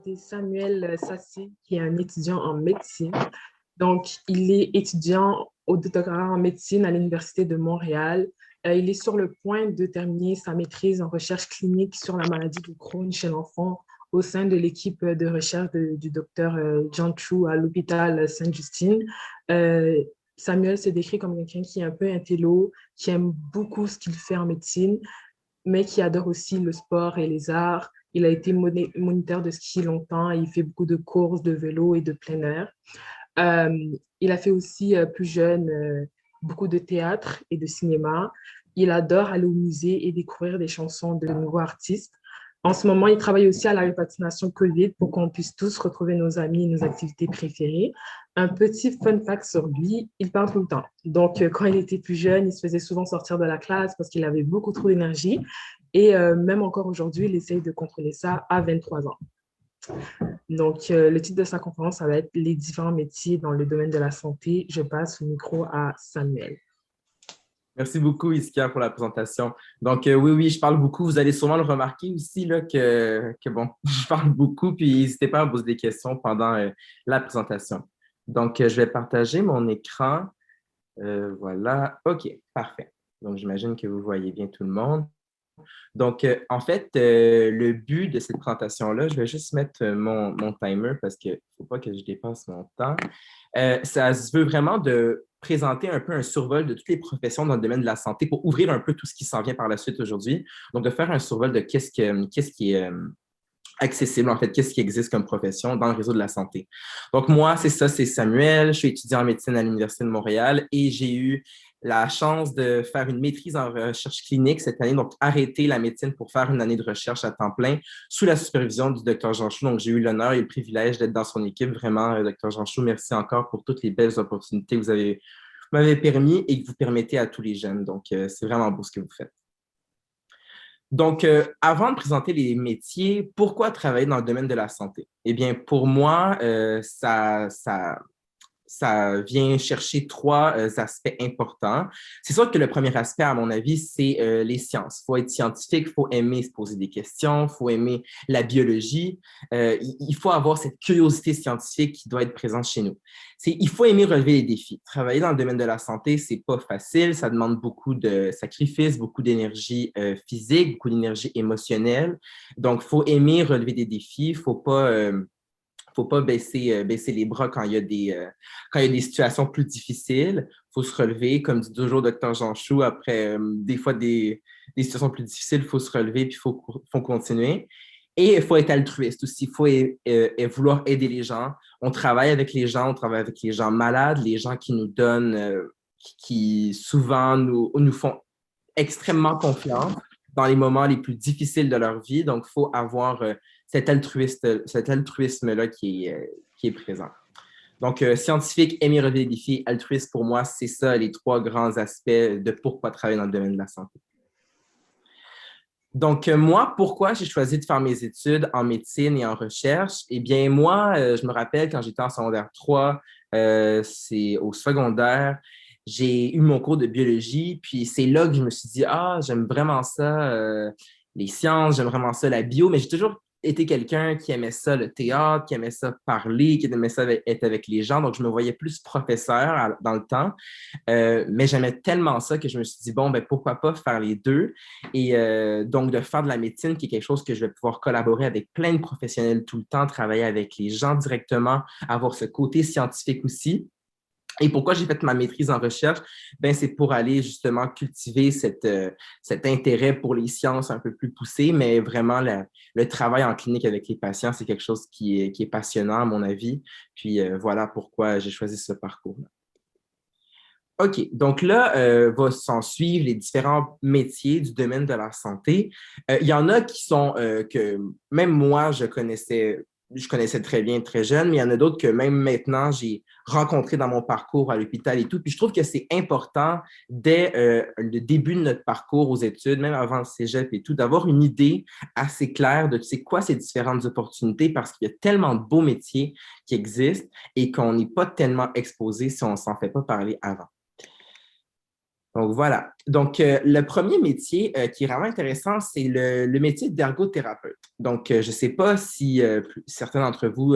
présenter Samuel Sassi, qui est un étudiant en médecine. Donc, il est étudiant au doctorat en médecine à l'Université de Montréal. Il est sur le point de terminer sa maîtrise en recherche clinique sur la maladie de Crohn chez l'enfant au sein de l'équipe de recherche du docteur John Chu à l'hôpital Sainte-Justine. Euh, Samuel se décrit comme quelqu'un qui est un peu intello, qui aime beaucoup ce qu'il fait en médecine, mais qui adore aussi le sport et les arts. Il a été moniteur de ski longtemps et il fait beaucoup de courses de vélo et de plein air. Euh, il a fait aussi, plus jeune, beaucoup de théâtre et de cinéma. Il adore aller au musée et découvrir des chansons de nouveaux artistes. En ce moment, il travaille aussi à la vaccination COVID pour qu'on puisse tous retrouver nos amis et nos activités préférées. Un petit fun fact sur lui, il parle tout le temps. Donc, quand il était plus jeune, il se faisait souvent sortir de la classe parce qu'il avait beaucoup trop d'énergie. Et même encore aujourd'hui, il essaye de contrôler ça à 23 ans. Donc, le titre de sa conférence, ça va être Les différents métiers dans le domaine de la santé. Je passe le micro à Samuel. Merci beaucoup, Iskia, pour la présentation. Donc, oui, je parle beaucoup. Vous allez sûrement le remarquer aussi là, bon, je parle beaucoup, puis n'hésitez pas à poser des questions pendant la présentation. Donc, je vais partager mon écran. Voilà. OK, parfait. Donc, j'imagine que vous voyez bien tout le monde. Donc, en fait, le but de cette présentation-là, je vais juste mettre mon timer parce qu'il ne faut pas que je dépasse mon temps. Ça se veut vraiment de présenter un peu un survol de toutes les professions dans le domaine de la santé pour ouvrir un peu tout ce qui s'en vient par la suite aujourd'hui. Donc, de faire un survol de qu'est-ce qui est accessible, en fait, qu'est-ce qui existe comme profession dans le réseau de la santé. Donc, moi, c'est ça, c'est Samuel. Je suis étudiant en médecine à l'Université de Montréal et j'ai eu la chance de faire une maîtrise en recherche clinique cette année, donc arrêter la médecine pour faire une année de recherche à temps plein sous la supervision du Dr Jean Chou. Donc, j'ai eu l'honneur et le privilège d'être dans son équipe. Vraiment, Dr Jean Chou, merci encore pour toutes les belles opportunités que vous m'avez permis et que vous permettez à tous les jeunes. Donc, c'est vraiment beau ce que vous faites. Donc, avant de présenter les métiers, pourquoi travailler dans le domaine de la santé? Eh bien, pour moi, ça vient chercher trois aspects importants. C'est sûr que le premier aspect, à mon avis, c'est les sciences. Il faut être scientifique, il faut aimer se poser des questions, il faut aimer la biologie. Il faut avoir cette curiosité scientifique qui doit être présente chez nous. Il faut aimer relever les défis. Travailler dans le domaine de la santé, c'est pas facile. Ça demande beaucoup de sacrifices, beaucoup d'énergie physique, beaucoup d'énergie émotionnelle. Donc, il faut aimer relever des défis. Il faut pas baisser les bras quand il y a des situations plus difficiles. Il faut se relever, comme dit toujours Dr Jean Chou, après des fois des situations plus difficiles, il faut se relever puis il faut continuer. Et il faut être altruiste aussi, il faut vouloir aider les gens. On travaille avec les gens, on travaille avec les gens malades, les gens qui nous donnent, qui souvent nous font extrêmement confiance dans les moments les plus difficiles de leur vie. Donc, il faut avoir cet altruisme-là qui est présent. Donc, scientifique, aimer relever les défis, altruiste, pour moi, c'est ça les trois grands aspects de pourquoi travailler dans le domaine de la santé. Donc, moi, pourquoi j'ai choisi de faire mes études en médecine et en recherche? Eh bien, moi, je me rappelle quand j'étais en secondaire 3, c'est au secondaire, j'ai eu mon cours de biologie, puis c'est là que je me suis dit, ah, j'aime vraiment ça, les sciences, j'aime vraiment ça, la bio, mais j'ai toujours été quelqu'un qui aimait ça, le théâtre, qui aimait ça parler, qui aimait ça être avec les gens, donc je me voyais plus professeur dans le temps, mais j'aimais tellement ça que je me suis dit, bon, ben pourquoi pas faire les deux, et donc de faire de la médecine, qui est quelque chose que je vais pouvoir collaborer avec plein de professionnels tout le temps, travailler avec les gens directement, avoir ce côté scientifique aussi. Et pourquoi j'ai fait ma maîtrise en recherche? Ben, c'est pour aller justement cultiver cet intérêt pour les sciences un peu plus poussé, mais vraiment le travail en clinique avec les patients, c'est quelque chose qui est passionnant à mon avis. Puis voilà pourquoi j'ai choisi ce parcours-là. OK, donc là, va s'en suivre les différents métiers du domaine de la santé. Il y en a qui sont que même moi, je connaissais très bien très jeune, mais il y en a d'autres que même maintenant, j'ai rencontré dans mon parcours à l'hôpital et tout. Puis je trouve que c'est important dès le début de notre parcours aux études, même avant le cégep et tout, d'avoir une idée assez claire de c'est quoi ces différentes opportunités parce qu'il y a tellement de beaux métiers qui existent et qu'on n'est pas tellement exposé si on ne s'en fait pas parler avant. Donc, voilà. Donc, le premier métier qui est vraiment intéressant, c'est le métier d'ergothérapeute. Donc, je ne sais pas si certains d'entre vous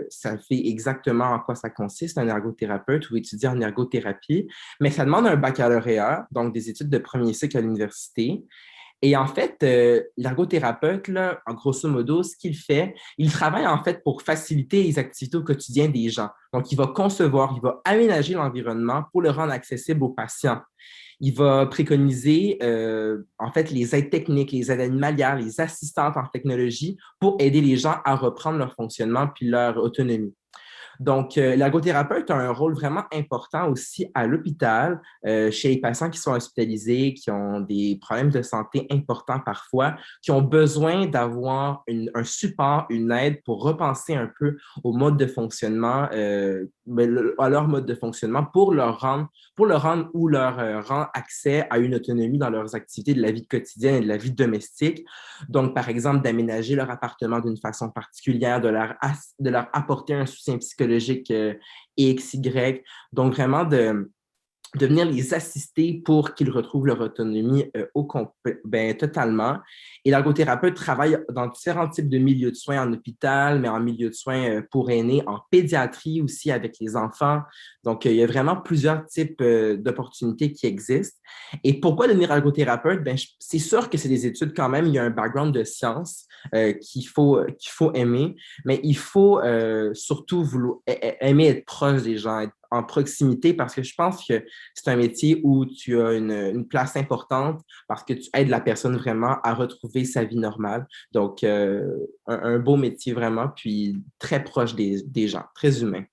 savent exactement en quoi ça consiste, un ergothérapeute ou étudier en ergothérapie, mais ça demande un baccalauréat, donc des études de premier cycle à l'université. Et en fait, l'ergothérapeute, là, en grosso modo, ce qu'il fait, il travaille en fait pour faciliter les activités au quotidien des gens. Donc, il va concevoir, il va aménager l'environnement pour le rendre accessible aux patients. Il va préconiser en fait les aides techniques, les aides animalières, les assistantes en technologie pour aider les gens à reprendre leur fonctionnement puis leur autonomie. Donc, l'ergothérapeute a un rôle vraiment important aussi à l'hôpital, chez les patients qui sont hospitalisés, qui ont des problèmes de santé importants parfois, qui ont besoin d'avoir un support, une aide pour repenser un peu au mode de fonctionnement, à leur mode de fonctionnement pour leur rendre ou leur rendre accès à une autonomie dans leurs activités de la vie quotidienne et de la vie domestique. Donc, par exemple, d'aménager leur appartement d'une façon particulière, de leur apporter un soutien psychologique X, Y. Donc, vraiment de venir les assister pour qu'ils retrouvent leur autonomie totalement. Et l'ergothérapeute travaille dans différents types de milieux de soins en hôpital, mais en milieu de soins pour aînés, en pédiatrie aussi avec les enfants. Donc, il y a vraiment plusieurs types d'opportunités qui existent. Et pourquoi devenir ergothérapeute? Ben, c'est sûr que c'est des études quand même, il y a un background de sciences qu'il faut aimer, mais il faut surtout aimer être proche des gens, être en proximité parce que je pense que c'est un métier où tu as une place importante parce que tu aides la personne vraiment à retrouver sa vie normale. Donc, un beau métier vraiment, puis très proche des gens, très humain.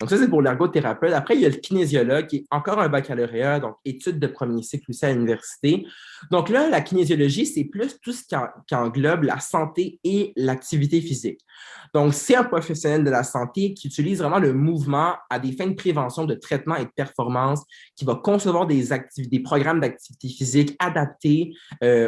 Donc, ça, c'est pour l'ergothérapeute. Après, il y a le kinésiologue qui est encore un baccalauréat, donc études de premier cycle aussi à l'université. Donc là, la kinésiologie, c'est plus tout ce qui englobe la santé et l'activité physique. Donc, c'est un professionnel de la santé qui utilise vraiment le mouvement à des fins de prévention, de traitement et de performance, qui va concevoir des programmes d'activité physique adaptés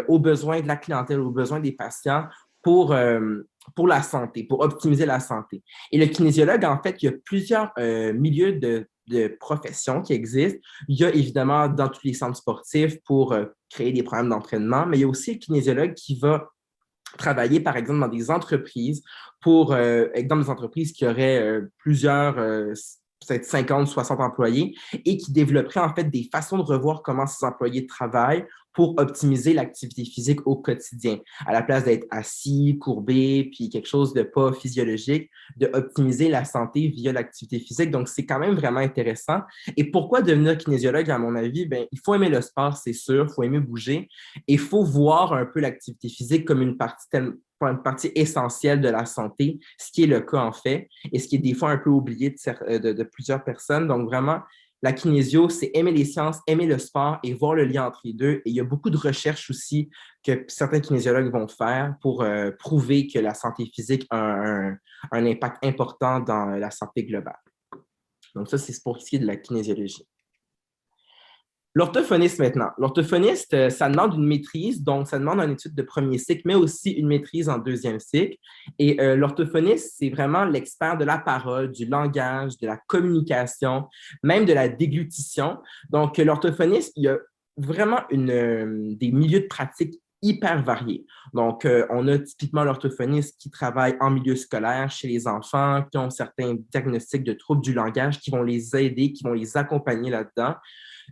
aux besoins de la clientèle, aux besoins des patients pour la santé, pour optimiser la santé. Et le kinésiologue, en fait, il y a plusieurs milieux de professions qui existent. Il y a évidemment dans tous les centres sportifs pour créer des programmes d'entraînement, mais il y a aussi le kinésiologue qui va travailler, par exemple, dans des entreprises dans des entreprises qui auraient plusieurs, peut-être 50, 60 employés et qui développeraient en fait des façons de revoir comment ces employés travaillent pour optimiser l'activité physique au quotidien. À la place d'être assis, courbé, puis quelque chose de pas physiologique, de optimiser la santé via l'activité physique. Donc, c'est quand même vraiment intéressant. Et pourquoi devenir kinésiologue, à mon avis? Ben, il faut aimer le sport, c'est sûr, il faut aimer bouger. Et il faut voir un peu l'activité physique comme une partie essentielle de la santé, ce qui est le cas en fait, et ce qui est des fois un peu oublié de plusieurs personnes. Donc, vraiment, la kinésio, c'est aimer les sciences, aimer le sport et voir le lien entre les deux. Et il y a beaucoup de recherches aussi que certains kinésiologues vont faire pour prouver que la santé physique a un impact important dans la santé globale. Donc, ça, c'est pour ce qui est de la kinésiologie. L'orthophoniste maintenant. L'orthophoniste, ça demande une maîtrise, donc ça demande une étude de premier cycle, mais aussi une maîtrise en deuxième cycle. Et l'orthophoniste, c'est vraiment l'expert de la parole, du langage, de la communication, même de la déglutition. Donc, l'orthophoniste, il y a vraiment des milieux de pratique hyper variés. Donc, on a typiquement l'orthophoniste qui travaille en milieu scolaire chez les enfants, qui ont certains diagnostics de troubles du langage, qui vont les aider, qui vont les accompagner là-dedans.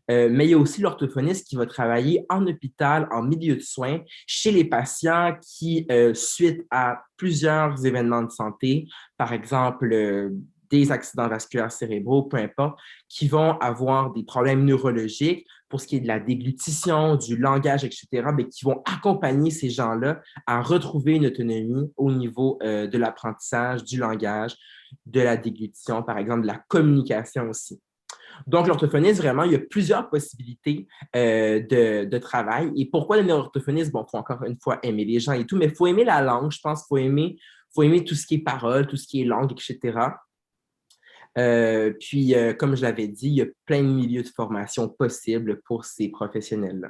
Mais il y a aussi l'orthophoniste qui va travailler en hôpital, en milieu de soins, chez les patients qui, suite à plusieurs événements de santé, par exemple des accidents vasculaires cérébraux, peu importe, qui vont avoir des problèmes neurologiques pour ce qui est de la déglutition, du langage, etc., mais qui vont accompagner ces gens-là à retrouver une autonomie au niveau de l'apprentissage, du langage, de la déglutition, par exemple, de la communication aussi. Donc, l'orthophoniste, vraiment, il y a plusieurs possibilités de travail. Et pourquoi devenir orthophoniste? Bon, il faut encore une fois aimer les gens et tout, mais il faut aimer la langue, je pense, faut aimer tout ce qui est parole, tout ce qui est langue, etc. Comme je l'avais dit, il y a plein de milieux de formation possibles pour ces professionnels-là.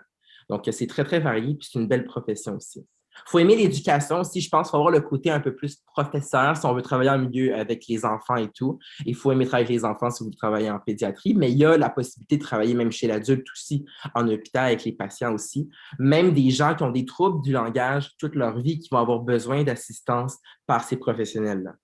Donc, c'est très, très varié, puis c'est une belle profession aussi. Il faut aimer l'éducation aussi, je pense. Il faut avoir le côté un peu plus professeur si on veut travailler en milieu avec les enfants et tout. Il faut aimer travailler avec les enfants si vous travaillez en pédiatrie, mais il y a la possibilité de travailler même chez l'adulte aussi, en hôpital avec les patients aussi. Même des gens qui ont des troubles du langage toute leur vie qui vont avoir besoin d'assistance par ces professionnels-là.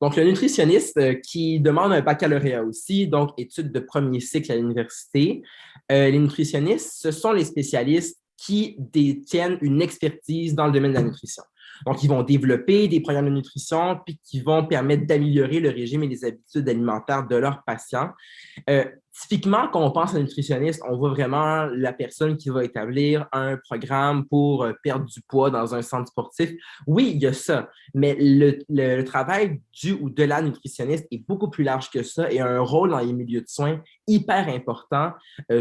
Donc, le nutritionniste qui demande un baccalauréat aussi, donc études de premier cycle à l'université. Les nutritionnistes, ce sont les spécialistes qui détiennent une expertise dans le domaine de la nutrition. Donc, ils vont développer des programmes de nutrition puis qui vont permettre d'améliorer le régime et les habitudes alimentaires de leurs patients. Typiquement, quand on pense à un nutritionniste, on voit vraiment la personne qui va établir un programme pour perdre du poids dans un centre sportif. Oui, il y a ça, mais le travail du ou de la nutritionniste est beaucoup plus large que ça et a un rôle dans les milieux de soins hyper important.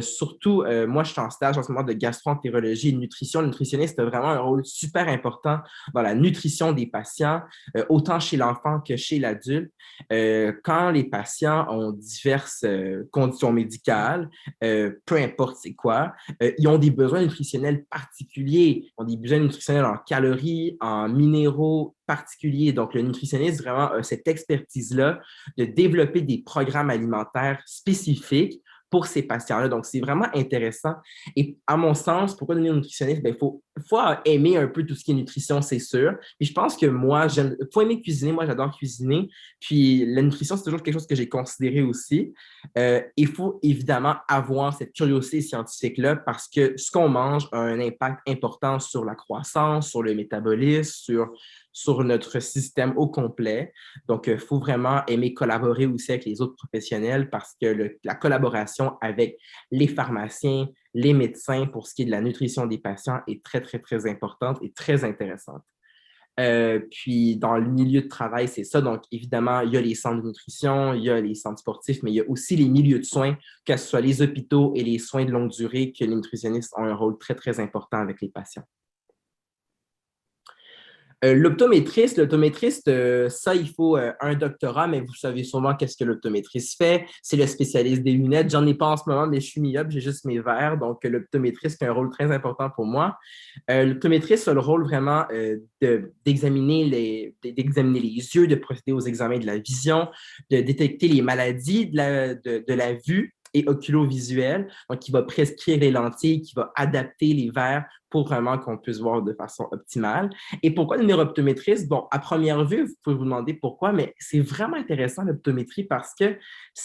Surtout, moi, je suis en stage en ce moment de gastro-entérologie et de nutrition. Le nutritionniste a vraiment un rôle super important dans la nutrition des patients, autant chez l'enfant que chez l'adulte. Quand les patients ont diverses conditions médicales, peu importe c'est quoi, ils ont des besoins nutritionnels particuliers, ils ont des besoins nutritionnels en calories, en minéraux particuliers. Donc, le nutritionniste vraiment a cette expertise-là de développer des programmes alimentaires spécifiques pour ces patients-là. Donc, c'est vraiment intéressant. Et à mon sens, pourquoi devenir nutritionniste? Ben, faut aimer un peu tout ce qui est nutrition, c'est sûr. Puis je pense que moi, il faut aimer cuisiner. Moi, j'adore cuisiner. Puis la nutrition, c'est toujours quelque chose que j'ai considéré aussi. Il faut évidemment avoir cette curiosité scientifique-là parce que ce qu'on mange a un impact important sur la croissance, sur le métabolisme, sur notre système au complet. Donc, il faut vraiment aimer collaborer aussi avec les autres professionnels parce que la collaboration avec les pharmaciens, les médecins pour ce qui est de la nutrition des patients est très, très, très importante et très intéressante. Puis, dans le milieu de travail, c'est ça. Donc, évidemment, il y a les centres de nutrition, il y a les centres sportifs, mais il y a aussi les milieux de soins, que ce soit les hôpitaux et les soins de longue durée, que les nutritionnistes ont un rôle très, très important avec les patients. L'optométriste, ça, il faut un doctorat, mais vous savez sûrement qu'est-ce que l'optométriste fait. C'est le spécialiste des lunettes. J'en ai pas en ce moment, mais je suis myope, j'ai juste mes verres. Donc, l'optométriste a un rôle très important pour moi. L'optométriste a le rôle vraiment d'examiner les yeux, de procéder aux examens de la vision, de détecter les maladies de la vue et oculovisuelle. Donc, il va prescrire les lentilles, qui va adapter les verres pour vraiment qu'on puisse voir de façon optimale. Et pourquoi devenir optométriste? Bon, à première vue, vous pouvez vous demander pourquoi, mais c'est vraiment intéressant l'optométrie parce que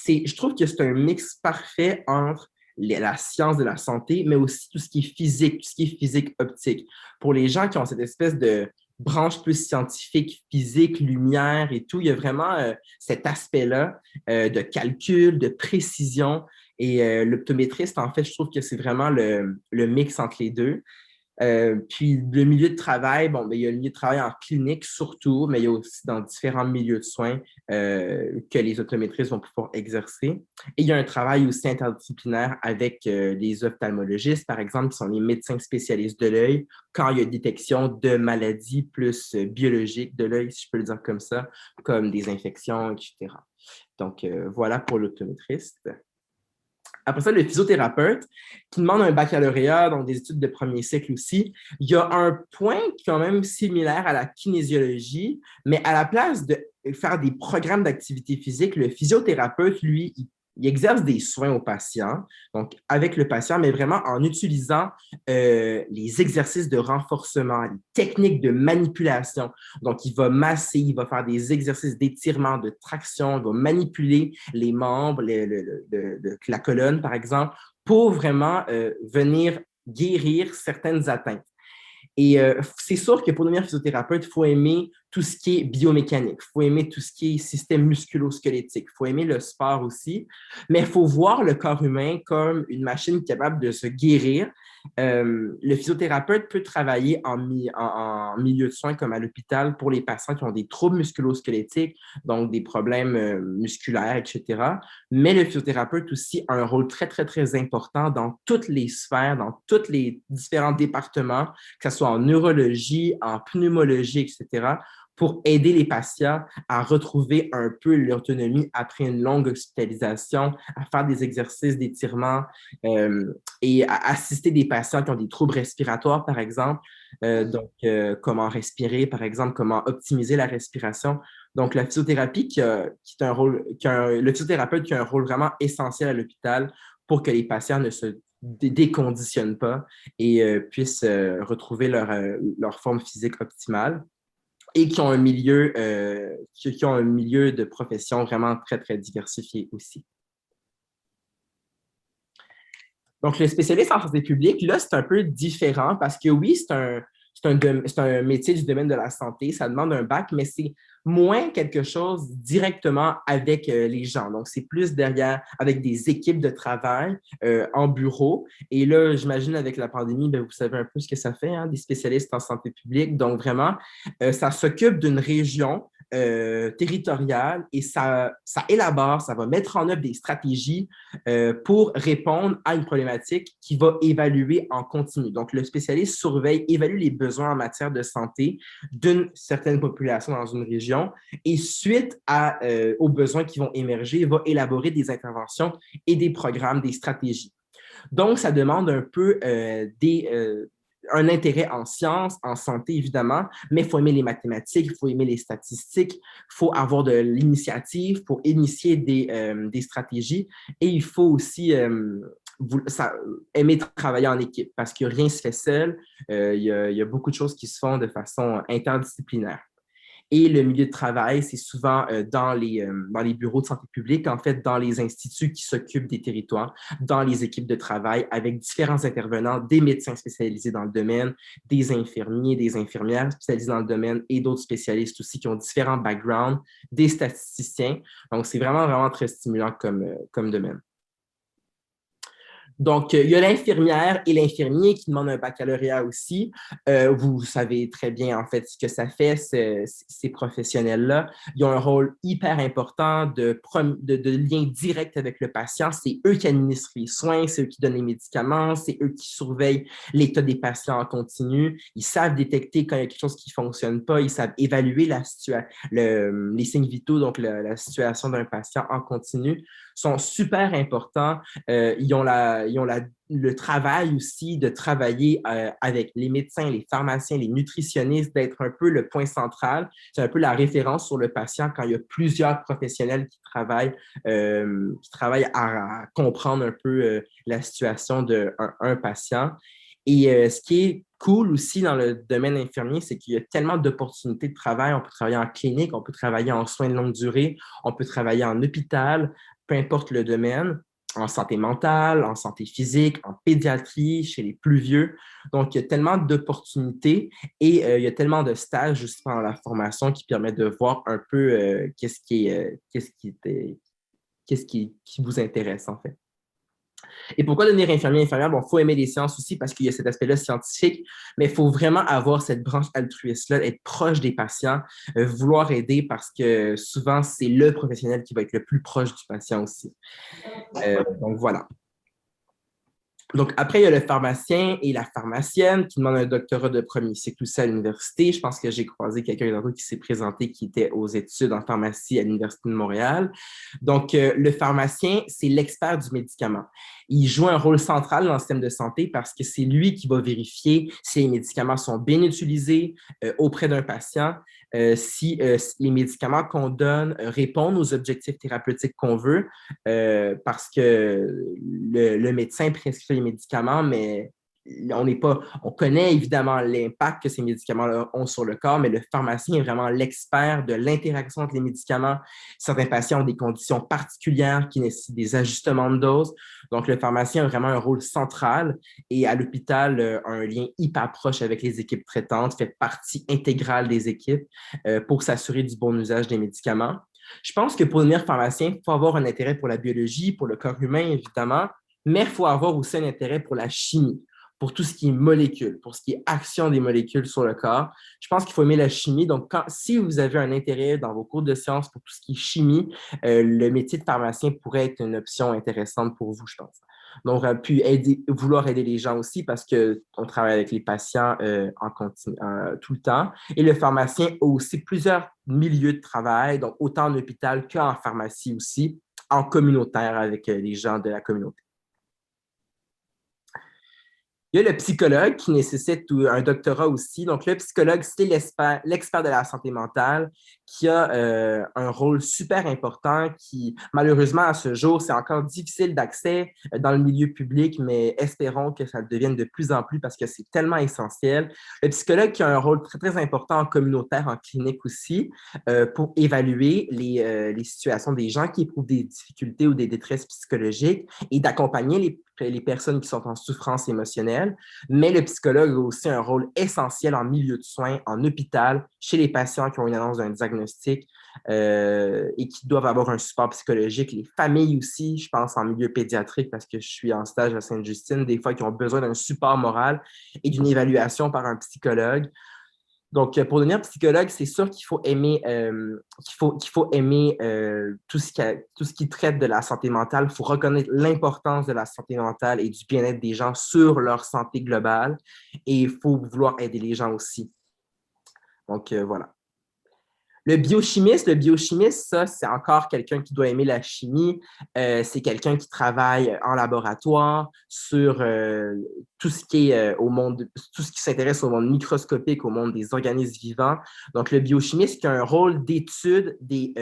je trouve que c'est un mix parfait entre la science de la santé, mais aussi tout ce qui est physique, tout ce qui est physique optique. Pour les gens qui ont cette espèce de branche plus scientifique, physique, lumière et tout, il y a vraiment cet aspect-là de calcul, de précision. Et l'optométriste, en fait, je trouve que c'est vraiment le mix entre les deux. Puis le milieu de travail, bon, ben, il y a le milieu de travail en clinique surtout, mais il y a aussi dans différents milieux de soins que les optométristes vont pouvoir exercer. Et il y a un travail aussi interdisciplinaire avec les ophtalmologistes, par exemple, qui sont les médecins spécialistes de l'œil, quand il y a détection de maladies plus biologiques de l'œil, si je peux le dire comme ça, comme des infections, etc. Donc, voilà pour l'optométriste. Après ça, le physiothérapeute qui demande un baccalauréat, donc des études de premier cycle aussi, il y a un point quand même similaire à la kinésiologie, mais à la place de faire des programmes d'activité physique, le physiothérapeute, lui, il exerce des soins aux patients, donc avec le patient, mais vraiment en utilisant les exercices de renforcement, les techniques de manipulation. Donc, il va masser, il va faire des exercices d'étirement, de traction, il va manipuler les membres, la colonne, par exemple, pour vraiment venir guérir certaines atteintes. Et c'est sûr que pour devenir physiothérapeute, il faut aimer tout ce qui est biomécanique, il faut aimer tout ce qui est système musculo-squelettique, il faut aimer le sport aussi, mais il faut voir le corps humain comme une machine capable de se guérir. Le physiothérapeute peut travailler en milieu de soins comme à l'hôpital pour les patients qui ont des troubles musculo-squelettiques, donc des problèmes musculaires, etc. Mais le physiothérapeute aussi a un rôle très, très, très important dans toutes les sphères, dans tous les différents départements, que ce soit en neurologie, en pneumologie, etc., pour aider les patients à retrouver un peu l'autonomie après une longue hospitalisation, à faire des exercices d'étirement et à assister des patients qui ont des troubles respiratoires, par exemple. Comment respirer, par exemple, comment optimiser la respiration. Donc, la physiothérapie qui a un rôle, le physiothérapeute qui a un rôle vraiment essentiel à l'hôpital pour que les patients ne se déconditionnent pas et puissent retrouver leur forme physique optimale et qui ont qui ont un milieu de profession vraiment très, très diversifié aussi. Donc, le spécialiste en santé publique, là, c'est un peu différent parce que oui, c'est un métier du domaine de la santé, ça demande un bac, mais c'est moins quelque chose directement avec les gens. Donc, c'est plus derrière, avec des équipes de travail en bureau. Et là, j'imagine avec la pandémie, bien, vous savez un peu ce que ça fait, hein, des spécialistes en santé publique. Donc, vraiment, ça s'occupe d'une région territoriale et ça élabore, ça va mettre en œuvre des stratégies pour répondre à une problématique qui va évaluer en continu. Donc, le spécialiste surveille, évalue les besoins en matière de santé d'une certaine population dans une région et suite aux besoins qui vont émerger, va élaborer des interventions et des programmes, des stratégies. Donc, ça demande un peu un intérêt en sciences, en santé, évidemment, mais il faut aimer les mathématiques, il faut aimer les statistiques, il faut avoir de l'initiative pour initier des stratégies et il faut aussi aimer travailler en équipe parce que rien ne se fait seul. Il y a beaucoup de choses qui se font de façon interdisciplinaire. Et le milieu de travail, c'est souvent dans les bureaux de santé publique, en fait, dans les instituts qui s'occupent des territoires, dans les équipes de travail, avec différents intervenants, des médecins spécialisés dans le domaine, des infirmiers, des infirmières spécialisées dans le domaine et d'autres spécialistes aussi qui ont différents backgrounds, des statisticiens. Donc, c'est vraiment, vraiment très stimulant comme domaine. Donc, il y a l'infirmière et l'infirmier qui demandent un baccalauréat aussi. Vous savez très bien, en fait, ce que ça fait, ces professionnels-là. Ils ont un rôle hyper important de lien direct avec le patient. C'est eux qui administrent les soins, c'est eux qui donnent les médicaments, c'est eux qui surveillent l'état des patients en continu. Ils savent détecter quand il y a quelque chose qui ne fonctionne pas. Ils savent évaluer les signes vitaux, donc la situation d'un patient en continu, sont super importants. Ils ont le travail aussi de travailler avec les médecins, les pharmaciens, les nutritionnistes, d'être un peu le point central. C'est un peu la référence sur le patient quand il y a plusieurs professionnels qui travaillent à comprendre un peu la situation d'un patient. Et ce qui est cool aussi dans le domaine infirmier, c'est qu'il y a tellement d'opportunités de travail. On peut travailler en clinique, on peut travailler en soins de longue durée, on peut travailler en hôpital, peu importe le domaine, en santé mentale, en santé physique, en pédiatrie, chez les plus vieux. Donc, il y a tellement d'opportunités et il y a tellement de stages juste pendant la formation qui permettent de voir un peu qu'est-ce qui vous intéresse en fait. Et pourquoi devenir infirmier, infirmière? Bon, il faut aimer les sciences aussi parce qu'il y a cet aspect-là scientifique, mais il faut vraiment avoir cette branche altruiste-là, être proche des patients, vouloir aider parce que souvent, c'est le professionnel qui va être le plus proche du patient aussi. Donc, voilà. Donc, après, il y a le pharmacien et la pharmacienne qui demandent un doctorat de premier cycle aussi à l'université. Je pense que j'ai croisé quelqu'un d'entre eux qui s'est présenté qui était aux études en pharmacie à l'Université de Montréal. Donc, le pharmacien, c'est l'expert du médicament. Il joue un rôle central dans le système de santé parce que c'est lui qui va vérifier si les médicaments sont bien utilisés auprès d'un patient, si les médicaments qu'on donne répondent aux objectifs thérapeutiques qu'on veut, parce que le médecin prescrit les médicaments, mais on connaît évidemment l'impact que ces médicaments-là ont sur le corps, mais le pharmacien est vraiment l'expert de l'interaction entre les médicaments. Certains patients ont des conditions particulières qui nécessitent des ajustements de dose. Donc, le pharmacien a vraiment un rôle central et à l'hôpital, un lien hyper proche avec les équipes traitantes, fait partie intégrale des équipes pour s'assurer du bon usage des médicaments. Je pense que pour devenir pharmacien, il faut avoir un intérêt pour la biologie, pour le corps humain, évidemment, mais il faut avoir aussi un intérêt pour la chimie, pour tout ce qui est molécules, pour ce qui est action des molécules sur le corps. Je pense qu'il faut aimer la chimie. Donc, si vous avez un intérêt dans vos cours de sciences pour tout ce qui est chimie, le métier de pharmacien pourrait être une option intéressante pour vous, je pense. Donc, puis vouloir aider les gens aussi parce qu'on travaille avec les patients en continu, tout le temps. Et le pharmacien a aussi plusieurs milieux de travail, donc autant en hôpital qu'en pharmacie aussi, en communautaire avec les gens de la communauté. Il y a le psychologue qui nécessite un doctorat aussi. Donc, le psychologue, c'est l'expert de la santé mentale qui a un rôle super important qui, malheureusement, à ce jour, c'est encore difficile d'accès dans le milieu public, mais espérons que ça le devienne de plus en plus parce que c'est tellement essentiel. Le psychologue qui a un rôle très, très important en communautaire, en clinique aussi, pour évaluer les situations des gens qui éprouvent des difficultés ou des détresses psychologiques et d'accompagner les personnes qui sont en souffrance émotionnelle, mais le psychologue a aussi un rôle essentiel en milieu de soins, en hôpital, chez les patients qui ont une annonce d'un diagnostic et qui doivent avoir un support psychologique. Les familles aussi, je pense en milieu pédiatrique parce que je suis en stage à Sainte-Justine, des fois qui ont besoin d'un support moral et d'une évaluation par un psychologue. Donc, pour devenir psychologue, c'est sûr qu'il faut aimer, tout ce qui traite de la santé mentale. Il faut reconnaître l'importance de la santé mentale et du bien-être des gens sur leur santé globale. Et il faut vouloir aider les gens aussi. Donc, voilà. Le biochimiste, ça, c'est encore quelqu'un qui doit aimer la chimie. C'est quelqu'un qui travaille en laboratoire sur tout ce qui est tout ce qui s'intéresse au monde microscopique, au monde des organismes vivants. Donc, le biochimiste qui a un rôle d'étude des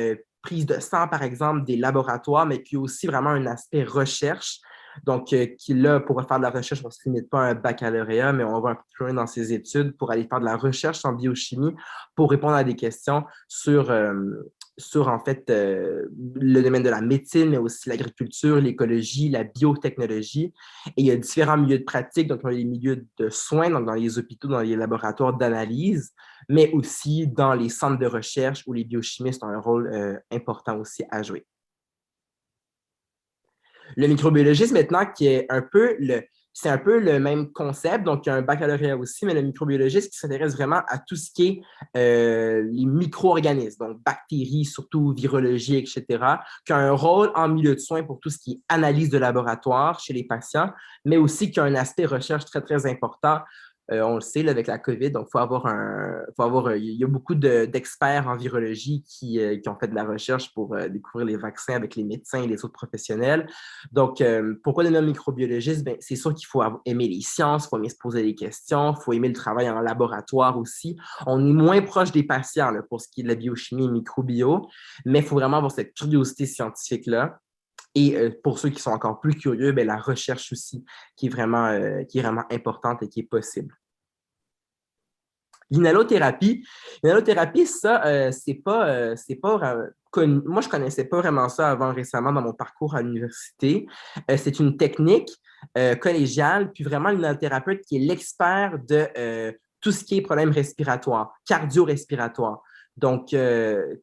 prises de sang, par exemple, des laboratoires, mais qui a aussi vraiment un aspect recherche. Donc, qui là, pour faire de la recherche, on ne se limite pas à un baccalauréat, mais on va un peu plus loin dans ses études pour aller faire de la recherche en biochimie pour répondre à des questions sur en fait, le domaine de la médecine, mais aussi l'agriculture, l'écologie, la biotechnologie. Et il y a différents milieux de pratique, donc dans les milieux de soins, donc dans les hôpitaux, dans les laboratoires d'analyse, mais aussi dans les centres de recherche où les biochimistes ont un rôle important aussi à jouer. Le microbiologiste, maintenant, qui est c'est un peu le même concept, donc il y a un baccalauréat aussi, mais le microbiologiste qui s'intéresse vraiment à tout ce qui est les micro-organismes, donc bactéries, surtout virologie, etc., qui a un rôle en milieu de soins pour tout ce qui est analyse de laboratoire chez les patients, mais aussi qui a un aspect recherche très, très important. On le sait là, avec la COVID, donc il y a beaucoup d'experts en virologie qui ont fait de la recherche pour découvrir les vaccins avec les médecins et les autres professionnels. Donc, pourquoi devenir microbiologiste? Ben, c'est sûr qu'il faut aimer les sciences, il faut aimer se poser des questions, il faut aimer le travail en laboratoire aussi. On est moins proche des patients là, pour ce qui est de la biochimie et microbio, mais il faut vraiment avoir cette curiosité scientifique-là. Et pour ceux qui sont encore plus curieux, bien, la recherche aussi, qui est vraiment importante et qui est possible. L'inhalothérapie, ça, c'est pas connu. Moi, je ne connaissais pas vraiment ça avant récemment dans mon parcours à l'université. C'est une technique collégiale, puis vraiment l'inhalothérapeute qui est l'expert de tout ce qui est problème respiratoire, cardio-respiratoire. Donc,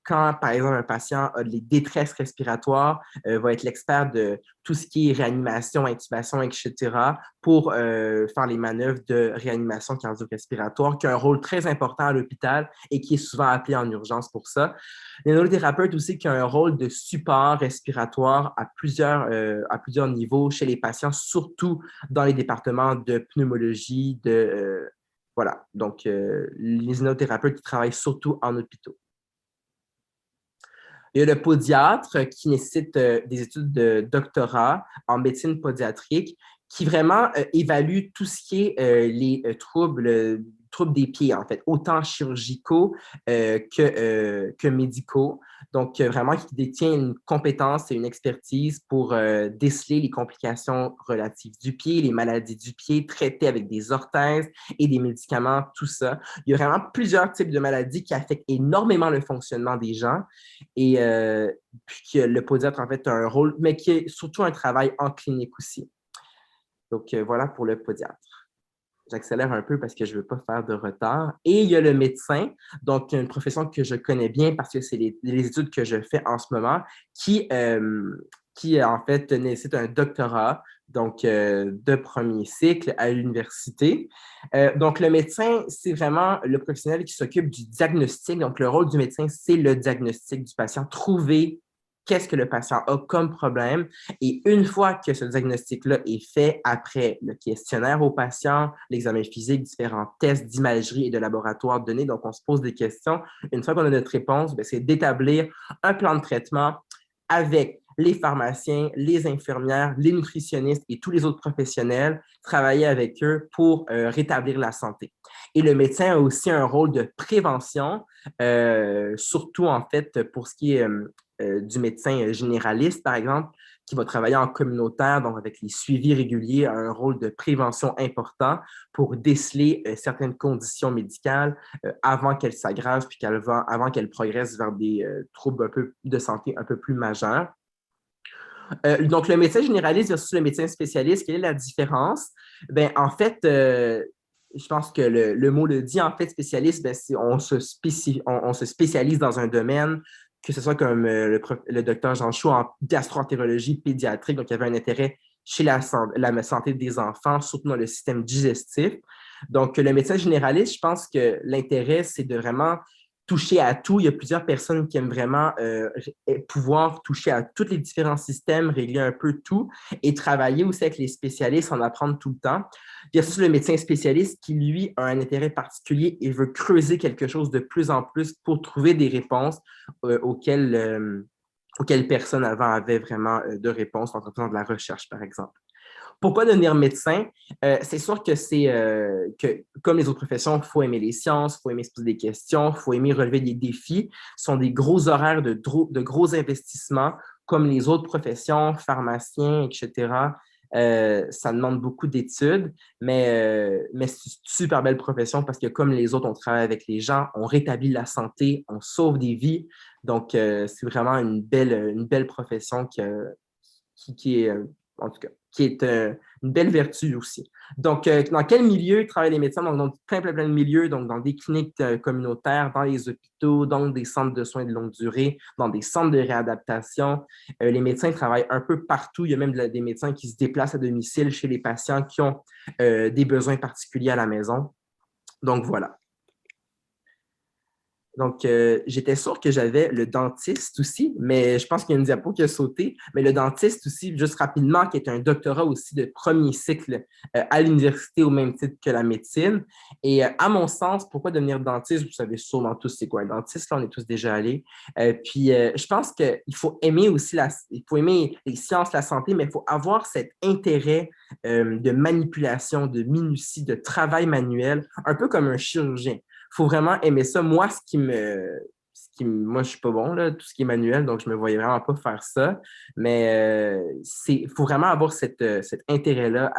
quand, par exemple, un patient a des détresses respiratoires, va être l'expert de tout ce qui est réanimation, intubation, etc., pour faire les manœuvres de réanimation cardio-respiratoire, qui a un rôle très important à l'hôpital et qui est souvent appelé en urgence pour ça. L'inhalothérapeute aussi qui a un rôle de support respiratoire à plusieurs niveaux chez les patients, surtout dans les départements de pneumologie, voilà, donc les inhalothérapeutes qui travaillent surtout en hôpitaux. Il y a le podiatre qui nécessite des études de doctorat en médecine podiatrique qui vraiment évalue tout ce qui est les troubles des pieds, en fait, autant chirurgicaux que médicaux. Donc, vraiment, qui détient une compétence et une expertise pour déceler les complications relatives du pied, les maladies du pied, traiter avec des orthèses et des médicaments, tout ça. Il y a vraiment plusieurs types de maladies qui affectent énormément le fonctionnement des gens. Et puis que le podiatre, en fait, a un rôle, mais qui est surtout un travail en clinique aussi. Donc, voilà pour le podiatre. J'accélère un peu parce que je ne veux pas faire de retard. Et il y a le médecin, donc une profession que je connais bien parce que c'est les études que je fais en ce moment, qui en fait nécessite un doctorat. donc de premier cycle à l'université. Donc, le médecin, c'est vraiment le professionnel qui s'occupe du diagnostic. Donc, le rôle du médecin, c'est le diagnostic du patient, trouver qu'est-ce que le patient a comme problème. Et une fois que ce diagnostic-là est fait, après le questionnaire au patient, l'examen physique, différents tests d'imagerie et de laboratoire donnés, donc on se pose des questions. Une fois qu'on a notre réponse, c'est d'établir un plan de traitement avec les pharmaciens, les infirmières, les nutritionnistes et tous les autres professionnels, travailler avec eux pour rétablir la santé. Et le médecin a aussi un rôle de prévention, surtout en fait pour ce qui est du médecin généraliste, par exemple, qui va travailler en communautaire, donc avec les suivis réguliers, a un rôle de prévention important pour déceler certaines conditions médicales avant qu'elles s'aggravent puis avant qu'elles progressent vers des troubles un peu de santé un peu plus majeurs. Donc, le médecin généraliste versus le médecin spécialiste, quelle est la différence? Ben, en fait, je pense que le mot le dit, en fait, spécialiste, ben, on se spécialise dans un domaine, que ce soit comme le docteur Jean Chou en gastroentérologie pédiatrique, donc il y avait un intérêt chez la santé des enfants, surtout dans le système digestif. Donc, le médecin généraliste, je pense que l'intérêt, c'est de vraiment toucher à tout. Il y a plusieurs personnes qui aiment vraiment pouvoir toucher à tous les différents systèmes, régler un peu tout et travailler aussi avec les spécialistes, en apprendre tout le temps. Il y a aussi le médecin spécialiste qui, lui, a un intérêt particulier et veut creuser quelque chose de plus en plus pour trouver des réponses auxquelles personne avant avait vraiment de réponses en faisant de la recherche, par exemple. Pourquoi devenir médecin? C'est sûr que que, comme les autres professions, il faut aimer les sciences, il faut aimer se poser des questions, il faut aimer relever des défis. Ce sont des gros horaires de gros investissements, comme les autres professions, pharmaciens, etc. Ça demande beaucoup d'études, mais c'est une super belle profession parce que comme les autres, on travaille avec les gens, on rétablit la santé, on sauve des vies. Donc, c'est vraiment une belle profession qui est, en tout cas, qui est une belle vertu aussi. Donc, dans quel milieu travaillent les médecins? Donc, dans plein de milieux, donc dans des cliniques communautaires, dans les hôpitaux, dans des centres de soins de longue durée, dans des centres de réadaptation. Les médecins travaillent un peu partout. Il y a même des médecins qui se déplacent à domicile chez les patients qui ont des besoins particuliers à la maison. Donc, voilà. Donc, j'étais sûr que j'avais le dentiste aussi, mais je pense qu'il y a une diapo qui a sauté. Mais le dentiste aussi, juste rapidement, qui est un doctorat aussi de premier cycle à l'université au même titre que la médecine. Et à mon sens, pourquoi devenir dentiste? Vous savez sûrement tous c'est quoi un dentiste, là, on est tous déjà allés. Je pense qu'il faut aimer aussi il faut aimer les sciences, la santé, mais il faut avoir cet intérêt de manipulation, de minutie, de travail manuel, un peu comme un chirurgien. Faut vraiment aimer ça. Moi, moi, je suis pas bon, là, tout ce qui est manuel, donc je me voyais vraiment pas faire ça. Mais faut vraiment avoir cet intérêt-là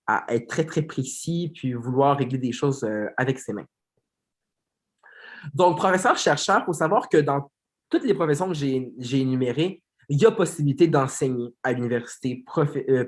à être très, très précis, puis vouloir régler des choses avec ses mains. Donc, professeur-chercheur, il faut savoir que dans toutes les professions que j'ai énumérées, il y a possibilité d'enseigner à l'université,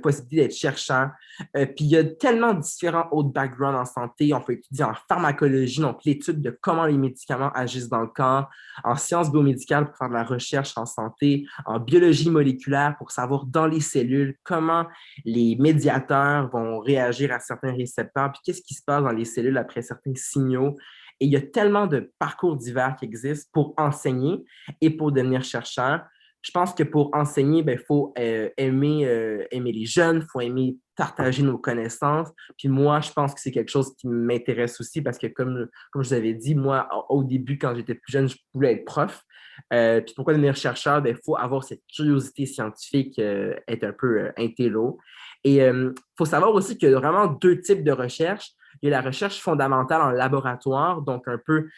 possibilité d'être chercheur. Puis il y a tellement différents autres backgrounds en santé. On peut étudier en pharmacologie, donc l'étude de comment les médicaments agissent dans le corps, en sciences biomédicales pour faire de la recherche en santé, en biologie moléculaire pour savoir dans les cellules comment les médiateurs vont réagir à certains récepteurs, puis qu'est-ce qui se passe dans les cellules après certains signaux. Et il y a tellement de parcours divers qui existent pour enseigner et pour devenir chercheur. Je pense que pour enseigner, il faut aimer les jeunes, il faut aimer partager nos connaissances. Puis moi, je pense que c'est quelque chose qui m'intéresse aussi parce que, comme je vous avais dit, moi, au début, quand j'étais plus jeune, je voulais être prof. Puis pourquoi devenir chercheur? Il faut avoir cette curiosité scientifique, être un peu intello. Et il faut savoir aussi qu'il y a vraiment deux types de recherche. Il y a la recherche fondamentale en laboratoire, donc un peu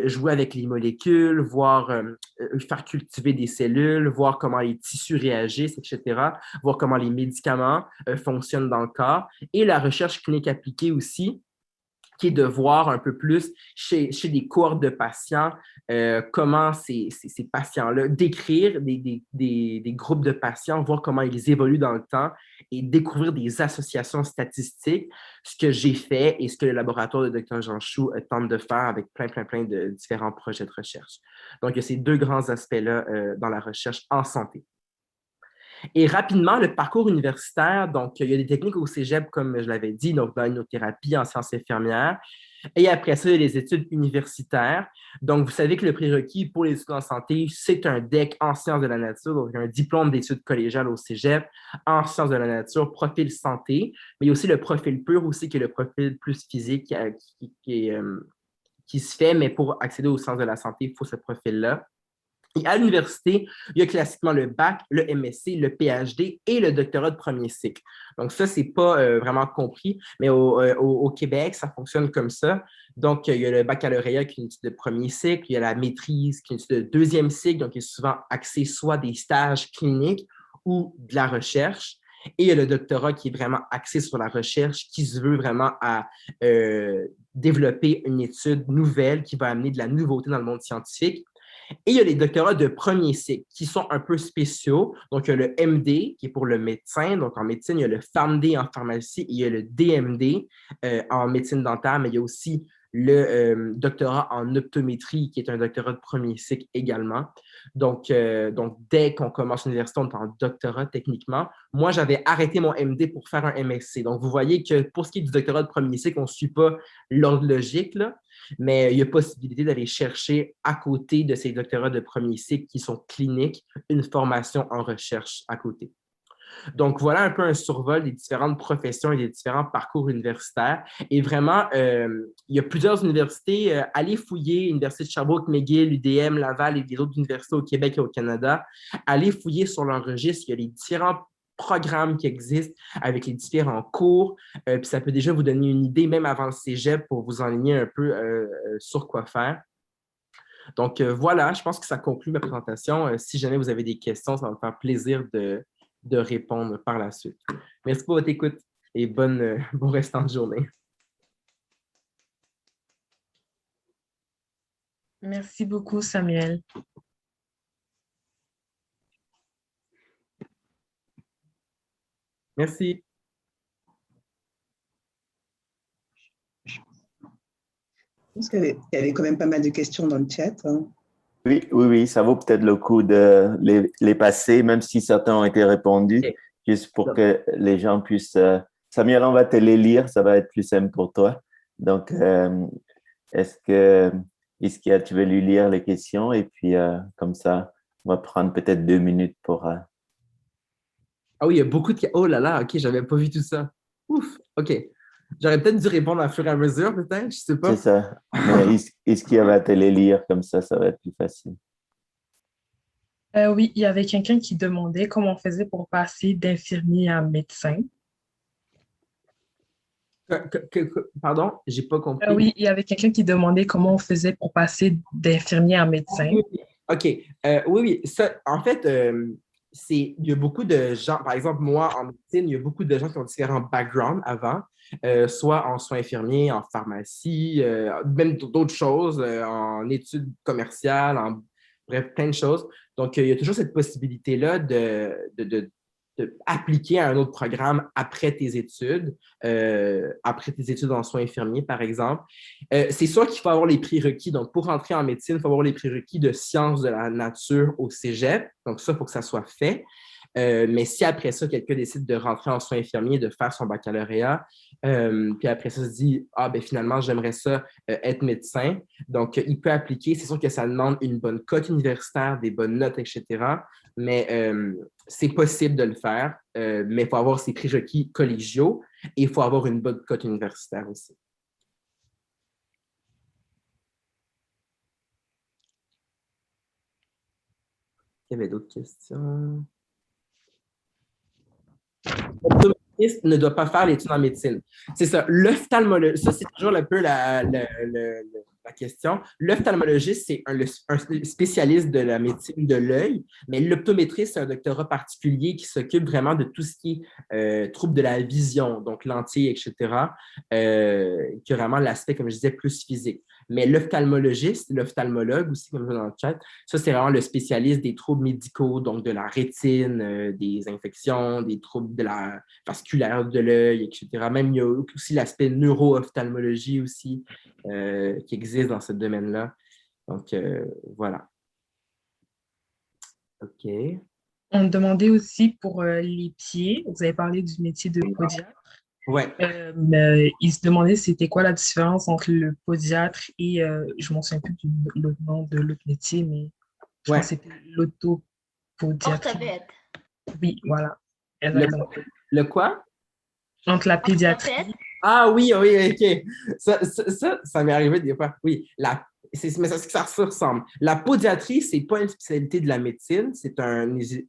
jouer avec les molécules, faire cultiver des cellules, voir comment les tissus réagissent, etc., voir comment les médicaments fonctionnent dans le corps. Et la recherche clinique appliquée aussi, qui est de voir un peu plus chez des cohortes de patients comment ces patients-là, décrire des groupes de patients, voir comment ils évoluent dans le temps et découvrir des associations statistiques, ce que j'ai fait et ce que le laboratoire de Dr. Jean Chou tente de faire avec plein de différents projets de recherche. Donc, il y a ces deux grands aspects-là dans la recherche en santé. Et rapidement, le parcours universitaire, donc il y a des techniques au cégep, comme je l'avais dit, donc dans l'hypnothérapie en sciences infirmières. Et après ça, il y a les études universitaires. Donc, vous savez que le prérequis pour les études en santé, c'est un DEC en sciences de la nature, donc un diplôme d'études collégiales au cégep en sciences de la nature, profil santé. Mais il y a aussi le profil pur aussi, qui est le profil plus physique qui se fait, mais pour accéder aux sciences de la santé, il faut ce profil-là. Et à l'université, il y a classiquement le bac, le MSc, le PhD et le doctorat de premier cycle. Donc ça, c'est pas vraiment compris, mais au Québec, ça fonctionne comme ça. Donc, il y a le baccalauréat qui est une étude de premier cycle, il y a la maîtrise qui est une étude de deuxième cycle, donc qui est souvent axé soit des stages cliniques ou de la recherche. Et il y a le doctorat qui est vraiment axé sur la recherche, qui se veut vraiment à développer une étude nouvelle qui va amener de la nouveauté dans le monde scientifique. Et il y a les doctorats de premier cycle qui sont un peu spéciaux. Donc, il y a le MD qui est pour le médecin. Donc, en médecine, il y a le PharmD en pharmacie et il y a le DMD en médecine dentaire, mais il y a aussi le doctorat en optométrie qui est un doctorat de premier cycle également. Donc dès qu'on commence l'université, on est en doctorat techniquement. Moi, j'avais arrêté mon MD pour faire un MSc. Donc, vous voyez que pour ce qui est du doctorat de premier cycle, on ne suit pas l'ordre logique, là. Mais il y a possibilité d'aller chercher à côté de ces doctorats de premier cycle qui sont cliniques, une formation en recherche à côté. Donc, voilà un peu un survol des différentes professions et des différents parcours universitaires. Et vraiment, il y a plusieurs universités. Allez fouiller, l'Université de Sherbrooke, McGill, l'UDM, Laval et les autres universités au Québec et au Canada. Allez fouiller sur leur registre. Il y a les différents programmes qui existent avec les différents cours. Puis ça peut déjà vous donner une idée, même avant le cégep, pour vous enligner un peu sur quoi faire. Donc, voilà, je pense que ça conclut ma présentation. Si jamais vous avez des questions, ça va me faire plaisir de répondre par la suite. Merci pour votre écoute et bon restant de journée. Merci beaucoup, Samuel. Merci. Je pense qu'il y avait quand même pas mal de questions dans le chat. Hein. Oui, ça vaut peut-être le coup de les passer, même si certains ont été répondus, Okay. juste pour que les gens puissent… Samuel, on va te les lire, ça va être plus simple pour toi. Donc, est-ce que Iskia, tu veux lui lire les questions? Et puis, comme ça, on va prendre peut-être 2 minutes pour… Ah oui, il y a beaucoup de… Oh là là, OK, j'avais pas vu tout ça. Ouf, OK. J'aurais peut-être dû répondre à fur et à mesure, peut-être, je sais pas. C'est ça. Mais Iskia va te les lire, comme ça va être plus facile. Oui, il y avait quelqu'un qui demandait comment on faisait pour passer d'infirmier à médecin. Pardon, j'ai pas compris. Oui, il y avait quelqu'un qui demandait comment on faisait pour passer d'infirmier à médecin. OK. Oui. Ça, en fait, il y a beaucoup de gens, par exemple, moi, en médecine, il y a beaucoup de gens qui ont différents backgrounds avant, soit en soins infirmiers, en pharmacie, même d'autres choses, en études commerciales, bref, plein de choses. Donc, il y a toujours cette possibilité-là d'appliquer à un autre programme après tes études en soins infirmiers, par exemple. C'est sûr qu'il faut avoir les prérequis. Donc, pour rentrer en médecine, il faut avoir les prérequis de sciences de la nature au cégep. Donc, ça, il faut que ça soit fait. Mais si après ça, quelqu'un décide de rentrer en soins infirmiers, de faire son baccalauréat, puis après ça, se dit, ah, ben finalement, j'aimerais ça être médecin. Donc, il peut appliquer. C'est sûr que ça demande une bonne cote universitaire, des bonnes notes, etc. Mais c'est possible de le faire. Mais il faut avoir ses prérequis collégiaux et il faut avoir une bonne cote universitaire aussi. Il y avait d'autres questions. L'optométriste ne doit pas faire l'étude en médecine. C'est ça. L'ophtalmologiste, ça, c'est toujours un peu la question. L'ophtalmologiste, c'est un spécialiste de la médecine de l'œil, mais l'optométriste, c'est un doctorat particulier qui s'occupe vraiment de tout ce qui est trouble de la vision, donc lentilles, etc., qui a vraiment l'aspect, comme je disais, plus physique. Mais l'ophtalmologiste, l'ophtalmologue aussi, comme je dans le chat, ça, c'est vraiment le spécialiste des troubles médicaux, donc de la rétine, des infections, des troubles de la vasculaire de l'œil, etc. Même, il y a aussi l'aspect neuro-ophtalmologie aussi qui existe dans ce domaine-là. Donc, voilà. OK. On demandait aussi pour les pieds, vous avez parlé du métier de podiatre. Ouais. Mais ils se demandaient c'était quoi la différence entre le podiatre et, je m'en souviens plus le nom de l'autre métier, mais je pense que Ouais. c'était l'autopodiatrie. Orthopède. Oui, voilà, Le, exactement. le quoi? Entre la Orthopède. pédiatrie, Ah oui, oui, OK. Ça m'est arrivé des fois. Oui, mais ça se ressemble. La podiatrie, ce n'est pas une spécialité de la médecine, c'est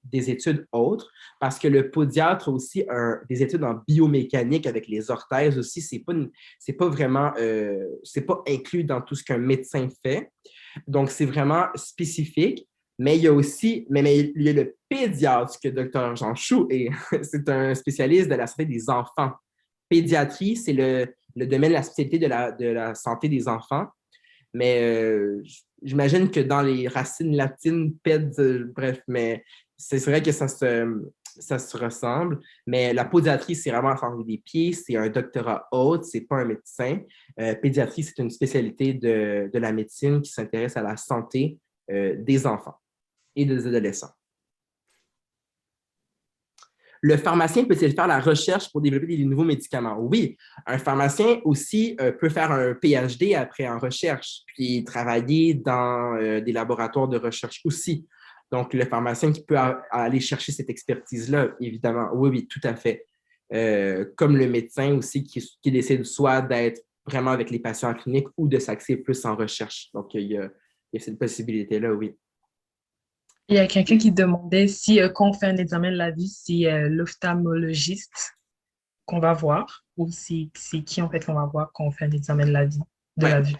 des études autres, parce que le podiatre a aussi des études en biomécanique avec les orthèses aussi. C'est pas vraiment, c'est pas inclus dans tout ce qu'un médecin fait. Donc, c'est vraiment spécifique. Mais il y a aussi, mais il y a le pédiatre que Dr. Jean Chou est. C'est un spécialiste de la santé des enfants. Pédiatrie, c'est le domaine de la spécialité de la santé des enfants. Mais j'imagine que dans les racines latines, bref, mais c'est vrai que ça se ressemble. Mais la pédiatrie, c'est vraiment la santé des pieds, c'est un doctorat haute, c'est pas un médecin. Pédiatrie, c'est une spécialité de la médecine qui s'intéresse à la santé des enfants et des adolescents. Le pharmacien peut-il faire la recherche pour développer des nouveaux médicaments? Oui, un pharmacien aussi peut faire un PhD après en recherche, puis travailler dans des laboratoires de recherche aussi. Donc, le pharmacien qui peut aller chercher cette expertise-là, évidemment, oui, tout à fait. Comme le médecin aussi qui décide soit d'être vraiment avec les patients en clinique ou de s'axer plus en recherche. Donc, il y a cette possibilité-là, oui. il y a quelqu'un qui demandait si quand on fait un examen de la vue, c'est l'ophtalmologiste qu'on va voir ou c'est qui en fait qu'on va voir quand on fait un examen de la vie, de la vue.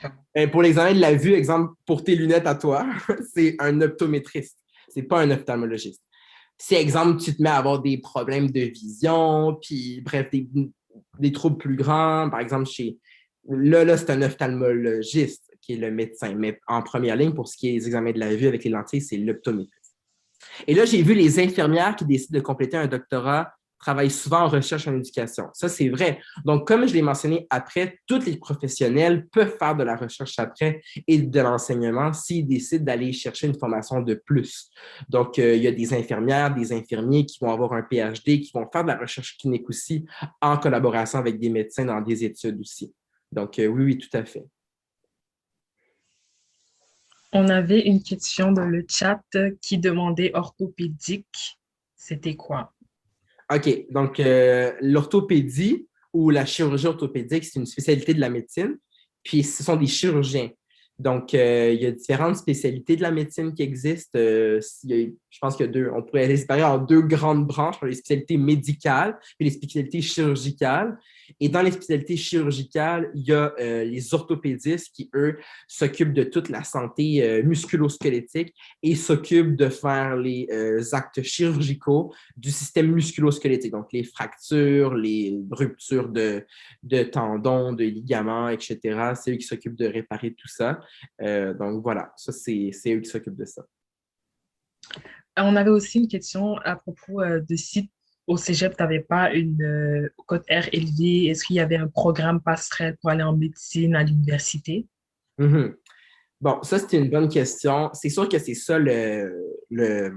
Pour l'examen de la vue, exemple, pour tes lunettes à toi, c'est un optométriste. C'est pas un ophtalmologiste. Si, exemple, tu te mets à avoir des problèmes de vision, puis bref, des troubles plus grands, par exemple, là, c'est un ophtalmologiste qui est le médecin. Mais en première ligne, pour ce qui est des examens de la vue avec les lentilles, c'est l'optométriste. Et là, j'ai vu les infirmières qui décident de compléter un doctorat travaillent souvent en recherche en éducation. Ça, c'est vrai. Donc, comme je l'ai mentionné après, tous les professionnels peuvent faire de la recherche après et de l'enseignement s'ils décident d'aller chercher une formation de plus. Donc, il y a des infirmières, des infirmiers qui vont avoir un PhD, qui vont faire de la recherche clinique aussi en collaboration avec des médecins dans des études aussi. Donc, oui, tout à fait. On avait une question dans le chat qui demandait orthopédique. C'était quoi? OK. Donc, l'orthopédie ou la chirurgie orthopédique, c'est une spécialité de la médecine. Puis, ce sont des chirurgiens. Donc, il y a différentes spécialités de la médecine qui existent. Je pense qu'il y a on pourrait les séparer en deux grandes branches, les spécialités médicales et les spécialités chirurgicales. Et dans les spécialités chirurgicales, il y a les orthopédistes qui, eux, s'occupent de toute la santé musculo-squelettique et s'occupent de faire les actes chirurgicaux du système musculo-squelettique, donc les fractures, les ruptures de tendons, de ligaments, etc. C'est eux qui s'occupent de réparer tout ça. Donc voilà, ça, c'est eux qui s'occupent de ça. On avait aussi une question à propos de si au cégep, tu n'avais pas une cote R élevée. Est-ce qu'il y avait un programme passerelle pour aller en médecine à l'université? Mm-hmm. Bon, ça, c'est une bonne question. C'est sûr que c'est ça le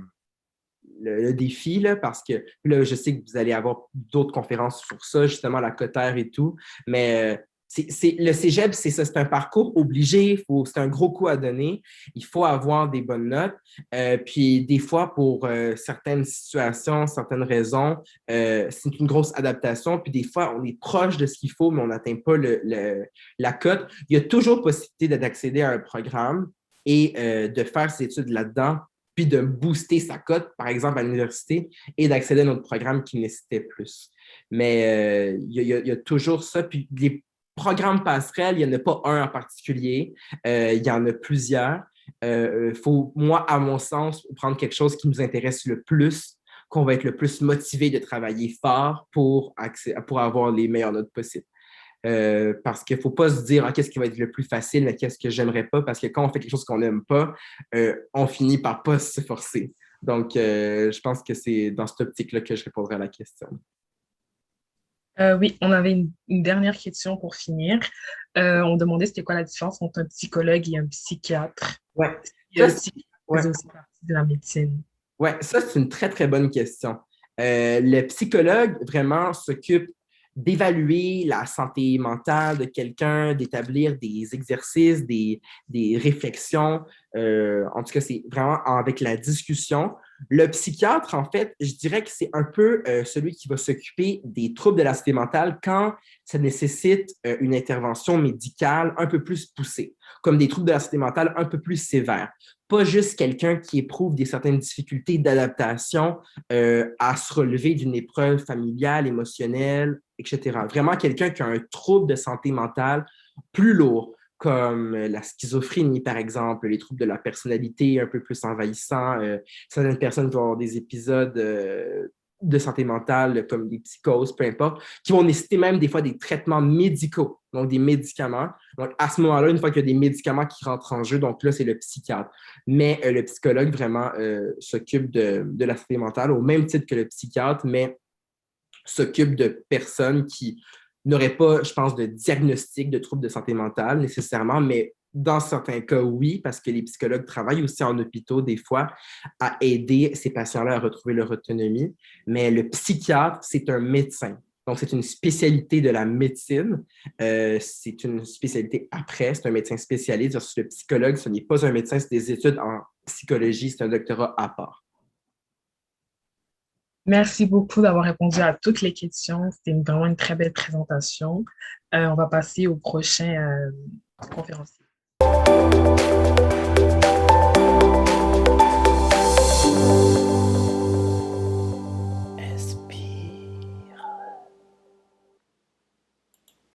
défi, là, parce que là, je sais que vous allez avoir d'autres conférences sur ça, justement, la cote R et tout, mais le cégep, c'est ça, c'est un parcours obligé, c'est un gros coup à donner, il faut avoir des bonnes notes, puis des fois, pour certaines situations, certaines raisons, c'est une grosse adaptation, puis des fois, on est proche de ce qu'il faut, mais on n'atteint pas la cote. Il y a toujours possibilité d'accéder à un programme et de faire ses études là-dedans, puis de booster sa cote, par exemple, à l'université, et d'accéder à notre programme qui nécessitait plus. Mais il y a toujours ça, puis les programme passerelle, il n'y en a pas un en particulier, il y en a plusieurs. Faut, moi, à mon sens, prendre quelque chose qui nous intéresse le plus, qu'on va être le plus motivé de travailler fort pour avoir les meilleures notes possibles. Parce qu'il ne faut pas se dire qu'est-ce qui va être le plus facile, mais qu'est-ce que j'aimerais pas, parce que quand on fait quelque chose qu'on n'aime pas, on finit par pas se forcer. Donc, je pense que c'est dans cette optique-là que je répondrai à la question. Oui, on avait une dernière question pour finir. On demandait c'était quoi la différence entre un psychologue et un psychiatre. Ouais. Le psychiatre faisait aussi partie de la médecine. Oui, ça, c'est une très, très bonne question. Le psychologue vraiment s'occupe d'évaluer la santé mentale de quelqu'un, d'établir des exercices, des réflexions. En tout cas, c'est vraiment avec la discussion. Le psychiatre, en fait, je dirais que c'est un peu celui qui va s'occuper des troubles de la santé mentale quand ça nécessite une intervention médicale un peu plus poussée, comme des troubles de la santé mentale un peu plus sévères. Pas juste quelqu'un qui éprouve des certaines difficultés d'adaptation à se relever d'une épreuve familiale, émotionnelle, etc. Vraiment quelqu'un qui a un trouble de santé mentale plus lourd, comme la schizophrénie, par exemple, les troubles de la personnalité un peu plus envahissants. Certaines personnes vont avoir des épisodes de santé mentale, comme des psychoses, peu importe, qui vont nécessiter même des fois des traitements médicaux, donc des médicaments. Donc, à ce moment-là, une fois qu'il y a des médicaments qui rentrent en jeu, donc là, c'est le psychiatre. Mais le psychologue, vraiment, s'occupe de la santé mentale au même titre que le psychiatre, mais s'occupe de personnes qui n'auraient pas, je pense, de diagnostic de troubles de santé mentale nécessairement, mais dans certains cas, oui, parce que les psychologues travaillent aussi en hôpitaux des fois à aider ces patients-là à retrouver leur autonomie. Mais le psychiatre, c'est un médecin. Donc, c'est une spécialité de la médecine. C'est une spécialité après, c'est un médecin spécialiste. Versus le psychologue, ce n'est pas un médecin, c'est des études en psychologie, c'est un doctorat à part. Merci beaucoup d'avoir répondu à toutes les questions. C'était vraiment une très belle présentation. On va passer au prochain conférencier.